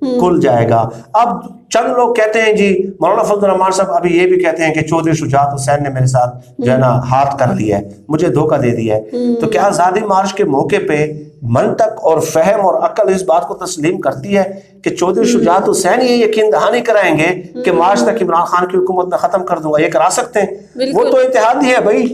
کھل جائے گا. اب چند لوگ کہتے ہیں جی مولانا فضل الرحمان صاحب ابھی یہ بھی کہتے ہیں کہ چودھری شجاعت حسین نے میرے ساتھ جو ہے نا ہاتھ کر لیا ہے, مجھے دھوکہ دے دیا ہے. تو کیا آزادی مارچ کے موقع پہ منطق اور فہم اور عقل اس بات کو تسلیم کرتی ہے کہ چودھری شجاعت حسین یہ یقین دہانی کرائیں گے کہ مارچ تک عمران خان کی حکومت میں ختم کر دوں گا؟ یہ کرا سکتے ہیں؟ وہ تو اتحادی ہے بھائی,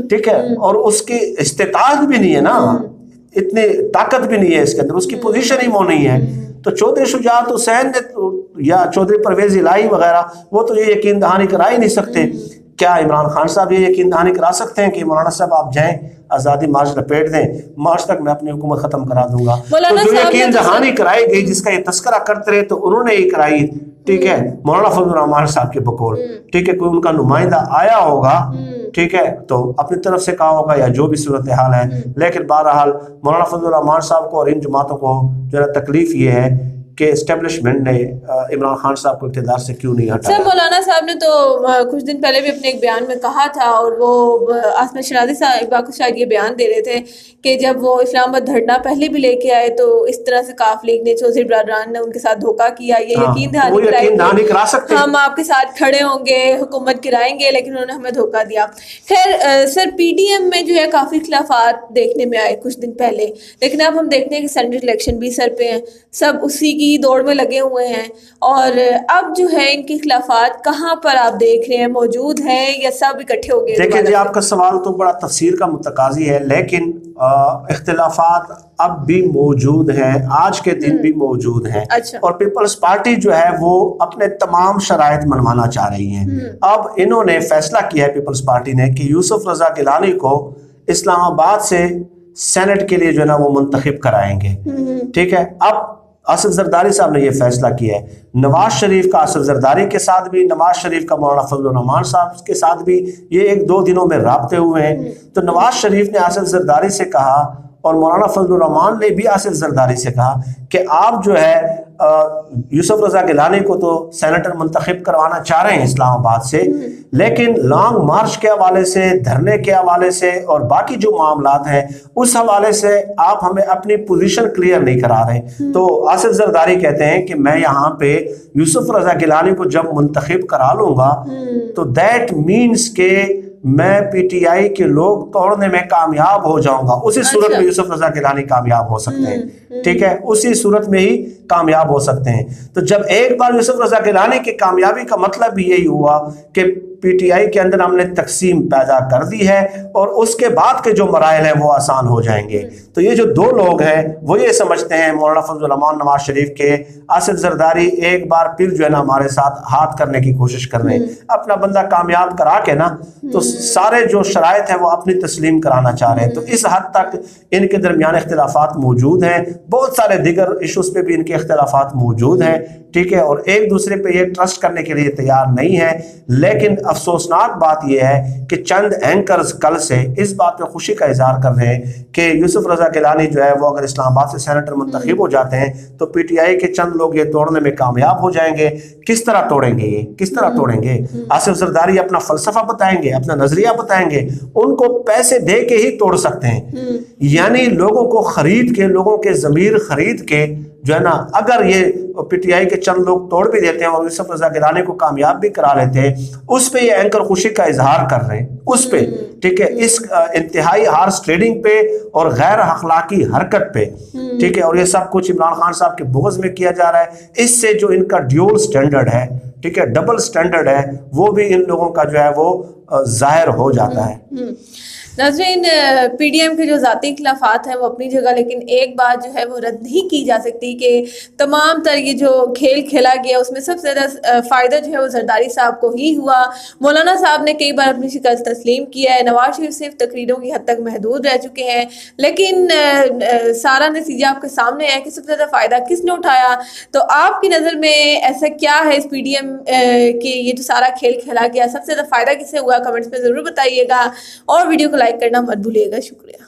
ٹھیک ہے, اور اس کی استطاعت بھی نہیں ہے نا, اتنی طاقت بھی نہیں ہے اس کے اندر, اس کی پوزیشن ہی وہ نہیں ہے. تو چودھری شجاعت حسین نے یا چودھری پرویز الہی وغیرہ وہ تو یہ یقین دہانی کرا ہی نہیں سکتے. کیا عمران خان صاحب یہ یقین دہانی کرا سکتے ہیں کہ مولانا صاحب آپ جائیں آزادی مارچ لپیٹ دیں, مارچ تک میں اپنی حکومت ختم کرا دوں گا؟ تو جو یقین دہانی کرائی گئی جس کا یہ تذکرہ کرتے رہے تو انہوں نے یہ کرائی, ٹھیک ہے, مولانا فضل الرحمان صاحب کے بقول, ٹھیک ہے, کوئی ان کا نمائندہ آیا ہوگا, ٹھیک ہے, تو اپنی طرف سے کہا ہوگا یا جو بھی صورتحال ہے. لیکن بہرحال مولانا فضل الرحمان صاحب کو اور ان جماعتوں کو جو ہے تکلیف یہ ہے کہ اسٹیبلشمنٹ نے عمران خان صاحب کو اقتدار سے کیوں نہیں ہٹایا. سر مولانا صاحب نے تو کچھ دن پہلے بھی اپنے ایک بیان میں کہا تھا, اور وہ عاصمہ شرازی صاحب شاید یہ بیان دے رہے تھے کہ جب وہ اسلام آباد دھرنا پہلے بھی لے کے آئے تو اس طرح سے کاف لیگ نے, چودھری برادران نے ان کے ساتھ دھوکہ کیا, یہ یقین دہانی کرا سکتے ہم آپ کے ساتھ کھڑے ہوں گے, حکومت گرائیں گے, لیکن انہوں نے ہمیں دھوکہ دیا. خیر سر پی ڈی ایم میں جو ہے کافی اختلافات دیکھنے میں آئے کچھ دن پہلے, لیکن اب ہم دیکھتے ہیں کہ سینٹرل الیکشن بھی سر پہ ہیں, سب اسی کی دوڑ میں لگے ہوئے ہیں, اور اب جو ہے ان کے اختلافات کہاں پر آپ دیکھ رہے ہیں موجود ہیں یا سب اکٹھے ہو گئے؟ دیکھیں جی آپ کا سوال تو بڑا تفسیر کا متقاضی ہے, لیکن اختلافات اب بھی موجود ہیں, آج کے دن بھی موجود ہیں. اور پیپلز پارٹی جو ہے وہ اپنے تمام شرائط منوانا چاہ رہی ہیں. اب انہوں نے فیصلہ کیا ہے پیپلز پارٹی نے کہ یوسف رضا گیلانی کو اسلام آباد سے سینٹ کے لیے جو ہے نا وہ منتخب کرائیں گے, ٹھیک ہے. اب آصف زرداری صاحب نے یہ فیصلہ کیا ہے, نواز شریف کا آصف زرداری کے ساتھ بھی, نواز شریف کا مولانا فضل الرحمان صاحب کے ساتھ بھی یہ 1-2 دنوں میں رابطے ہوئے ہیں. تو نواز شریف نے آصف زرداری سے کہا اور مولانا فضل الرحمان نے بھی آصف زرداری سے کہا کہ آپ جو ہے یوسف رضا گیلانی کو تو سینیٹر منتخب کروانا چاہ رہے ہیں اسلام آباد سے, لیکن لانگ مارچ کے حوالے سے, دھرنے کے حوالے سے اور باقی جو معاملات ہیں اس حوالے سے آپ ہمیں اپنی پوزیشن کلیئر نہیں کرا رہے. تو آصف زرداری کہتے ہیں کہ میں یہاں پہ یوسف رضا گیلانی کو جب منتخب کرا لوں گا تو دیٹ مینس کہ میں پی ٹی آئی کے لوگ توڑنے میں کامیاب ہو جاؤں گا. اسی صورت میں یوسف رضا گیلانی کامیاب ہو سکتے ہیں, ٹھیک ہے, اسی صورت میں ہی کامیاب ہو سکتے ہیں. تو جب ایک بار یوسف رضا گیلانی کی کامیابی کا مطلب بھی یہی ہوا کہ پی ٹی آئی کے اندر ہم نے تقسیم پیدا کر دی ہے اور اس کے بعد کے جو مراحل ہیں وہ آسان ہو جائیں گے. تو یہ جو 2 لوگ ہیں وہ یہ سمجھتے ہیں, مولانا فضل الرحمان نواز شریف کے, آصف زرداری ایک بار پھر جو ہے نا ہمارے ساتھ ہاتھ کرنے کی کوشش کر رہے ہیں, اپنا بندہ کامیاب کرا کے نا, تو سارے جو شرائط ہیں وہ اپنی تسلیم کرانا چاہ رہے ہیں. تو اس حد تک ان کے درمیان اختلافات موجود ہیں, بہت سارے دیگر ایشوز پہ بھی ان کے اختلافات موجود ہیں, ٹھیک ہے, اور ایک دوسرے پہ یہ ٹرسٹ کرنے کے لیے تیار نہیں ہے. لیکن افسوسناک بات یہ ہے کہ چند اینکرز کل سے اس بات پہ خوشی کا اظہار کر رہے ہیں کہ یوسف رضا گیلانی جو ہے وہ اگر اسلام آباد سے سینیٹر منتخب ہو جاتے ہیں تو پی ٹی آئی کے چند لوگ یہ توڑنے میں کامیاب ہو جائیں گے. کس طرح توڑیں گے, یہ کس طرح توڑیں گے؟ آصف زرداری اپنا فلسفہ بتائیں گے, اپنا نظریہ بتائیں گے, ان کو پیسے دے کے ہی توڑ سکتے ہیں. یعنی لوگوں کو خرید کے, لوگوں کے ضمیر خرید کے جو ہے نا, اگر یہ پی ٹی آئی کے چند لوگ توڑ بھی دیتے ہیں اور یوسف رضا گیلانی کو کامیاب بھی کرا لیتے ہیں, اس پہ یہ اینکر خوشی کا اظہار کر رہے ہیں, اس پہ, ٹھیک ہے, اس انتہائی ہارس ٹریڈنگ پہ اور غیر اخلاقی حرکت پہ, ٹھیک ہے, اور یہ سب کچھ عمران خان صاحب کے بغض میں کیا جا رہا ہے. اس سے جو ان کا ڈیول سٹینڈرڈ ہے, ٹھیک ہے, ڈبل سٹینڈرڈ ہے, وہ بھی ان لوگوں کا جو ہے وہ ظاہر ہو جاتا ہے. ناظرین پی ڈی ایم کے جو ذاتی اختلافات ہیں وہ اپنی جگہ, لیکن ایک بات جو ہے وہ رد نہیں کی جا سکتی کہ تمام تر یہ جو کھیل کھیلا گیا اس میں سب سے زیادہ فائدہ جو ہے وہ زرداری صاحب کو ہی ہوا. مولانا صاحب نے کئی بار اپنی شکست تسلیم کیا ہے, نواز شریف صرف تقریروں کی حد تک محدود رہ چکے ہیں, لیکن سارا نتیجہ آپ کے سامنے ہے کہ سب سے زیادہ فائدہ کس نے اٹھایا. تو آپ کی نظر میں ایسا کیا ہے اس پی ڈی ایم کے یہ جو سارا کھیل کھیلا گیا, سب سے زیادہ فائدہ کس سے ہوا؟ کمنٹس میں ضرور بتائیے گا, اور ویڈیو کو لائک کرنا مت بھولیے گا. شکریہ.